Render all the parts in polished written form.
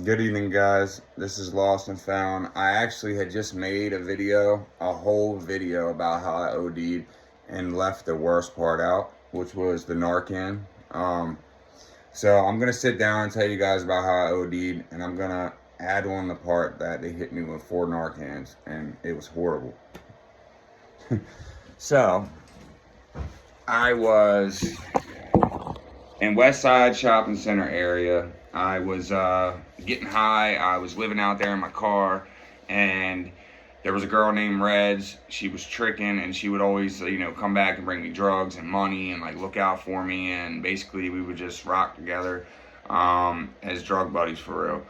Good evening, guys. This is Lost and Found. I actually had just made a whole video about how I OD'd and left the worst part out, which was the Narcan. So I'm gonna sit down and tell you guys about how I OD'd, and I'm gonna add on the part that they hit me with 4 Narcans, and it was horrible. So I was in West Side Shopping Center area. I was getting high. I was living out there in my car, and there was a girl named Reds. She was tricking, and she would always, come back and bring me drugs and money and like look out for me. And basically, we would just rock together as drug buddies for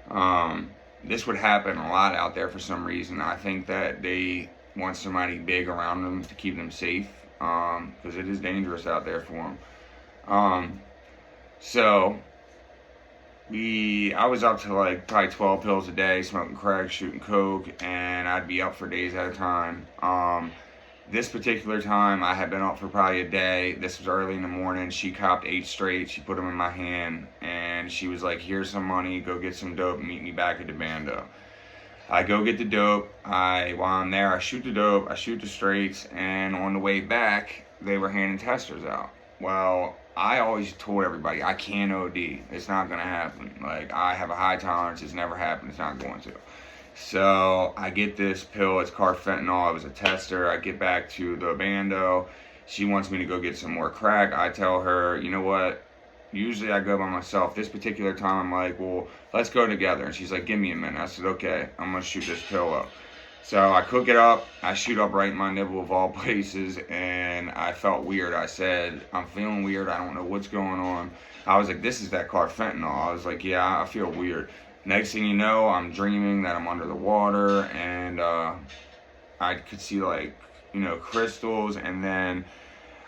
real. This would happen a lot out there for some reason. I think that they want somebody big around them to keep them safe because it is dangerous out there for them. So I was up to like probably 12 pills a day, smoking crack, shooting coke, and I'd be up for days at a time. This particular time, I had been up for probably a day. This was early in the morning. She copped 8 straight. She put them in my hand, and she was like, "Here's some money. Go get some dope. Meet me back at the bando." I go get the dope. While I'm there, I shoot the dope. I shoot the straights, and on the way back, they were handing testers out. Well, I always told everybody I can't OD. It's not gonna happen. Like, I have a high tolerance. It's never happened. It's not going to. So I get this pill. It's carfentanil. It was a tester. I get back to the bando. She wants me to go get some more crack. I tell her, you know what? Usually I go by myself. This particular time, I'm like, well, let's go together. And she's like, give me a minute. I said, okay, I'm gonna shoot this pill up. So I cook it up. I shoot up right in my nipple of all places, and I felt weird. I said, I'm feeling weird. I don't know what's going on. I was like, this is that carfentanil. I was like, yeah, I feel weird. Next thing you know, I'm dreaming that I'm under the water, and I could see like, crystals, and then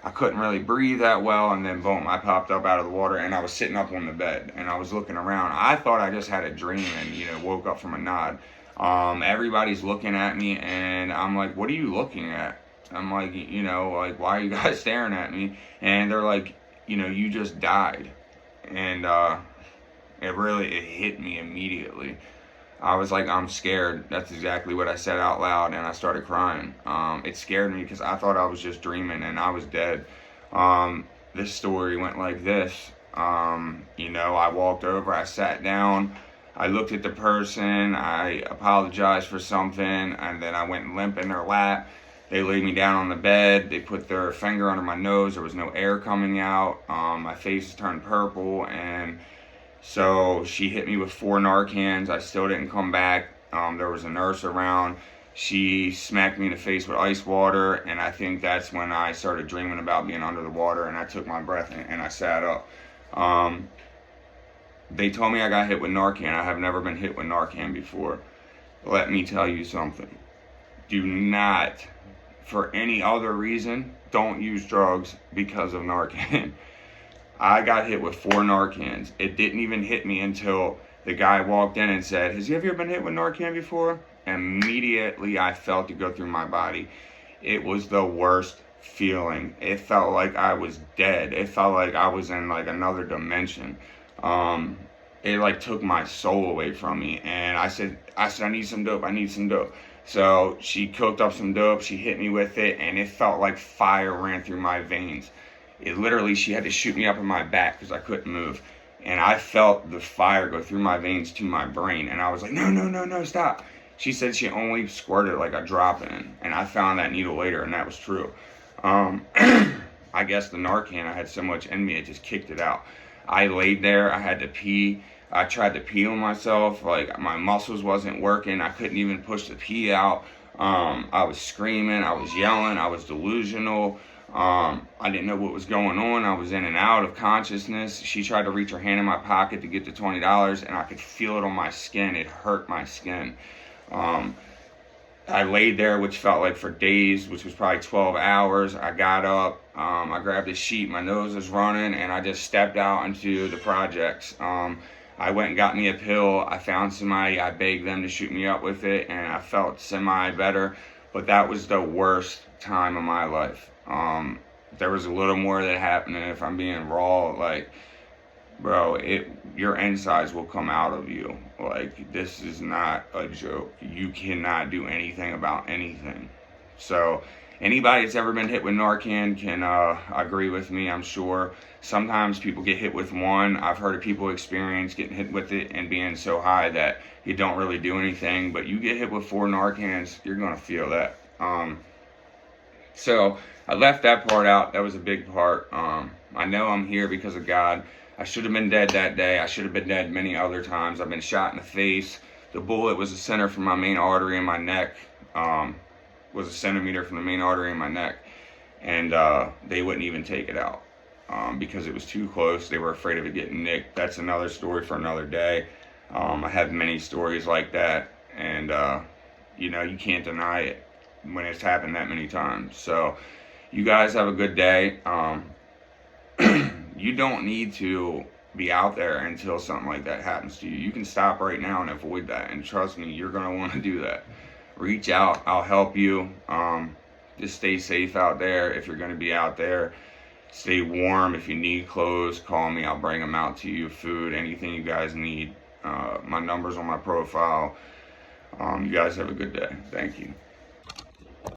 I couldn't really breathe that well, and then boom, I popped up out of the water, and I was sitting up on the bed, and I was looking around. I thought I just had a dream and, woke up from a nod. Everybody's looking at me, and I'm like, what are you looking at? I'm like, like, why are you guys staring at me? And they're like, you just died. And it hit me immediately. I was like, I'm scared. That's exactly what I said out loud, and I started crying. It scared me because I thought I was just dreaming and I was dead. This story went like this. I walked over, I sat down, I looked at the person, I apologized for something, and then I went limp in their lap. They laid me down on the bed. They put their finger under my nose. There was no air coming out. My face turned purple, and so she hit me with 4 Narcans. I still didn't come back. There was a nurse around. She smacked me in the face with ice water, and I think that's when I started dreaming about being under the water, and I took my breath and I sat up. They told me I got hit with Narcan. I have never been hit with Narcan before. Let me tell you something. Do not, for any other reason, don't use drugs because of Narcan. I got hit with 4 Narcans. It didn't even hit me until the guy walked in and said, "Has you ever been hit with Narcan before?" Immediately I felt it go through my body. It was the worst feeling. It felt like I was dead. It felt like I was in like another dimension. It like took my soul away from me. And I said, I need some dope. I need some dope. So she cooked up some dope. She hit me with it, and it felt like fire ran through my veins. It literally, she had to shoot me up in my back because I couldn't move. And I felt the fire go through my veins to my brain. And I was like, no, no, no, no, stop. She said she only squirted like a drop in. And I found that needle later, and that was true. I guess the Narcan, I had so much in me, it just kicked it out. I laid there. I had to pee. I tried to pee on myself. Like, my muscles wasn't working. I couldn't even push the pee out. I was screaming. I was yelling. I was delusional. I didn't know what was going on. I was in and out of consciousness. She tried to reach her hand in my pocket to get the $20, and I could feel it on my skin. It hurt my skin. I laid there, which felt like for days, which was probably 12 hours. I got up, I grabbed a sheet, my nose was running, and I just stepped out into the projects. I went and got me a pill. I found somebody, I begged them to shoot me up with it, and I felt semi better. But that was the worst time of my life. There was a little more that happened, and if I'm being raw, like, bro, your insides will come out of you. Like, this is not a joke. You cannot do anything about anything. So anybody that's ever been hit with Narcan can agree with me, I'm sure. Sometimes people get hit with one. I've heard of people experience getting hit with it and being so high that you don't really do anything. But you get hit with 4 Narcans, you're gonna feel that. So I left that part out. That was a big part. I know I'm here because of God. I should have been dead that day. I should have been dead many other times. I've been shot in the face. The bullet was a center from my main artery in my neck. Was a centimeter from the main artery in my neck, and they wouldn't even take it out because it was too close. They were afraid of it getting nicked. That's another story for another day. I have many stories like that, and you know, you can't deny it when it's happened that many times. So you guys have a good day. You don't need to be out there until something like that happens to you. You can stop right now and avoid that, and trust me, you're going to want to do that. Reach out. I'll help you. Just stay safe out there if you're going to be out there. Stay warm. If you need clothes, call me. I'll bring them out to you. Food, anything you guys need. My number's on my profile. You guys have a good day. Thank you.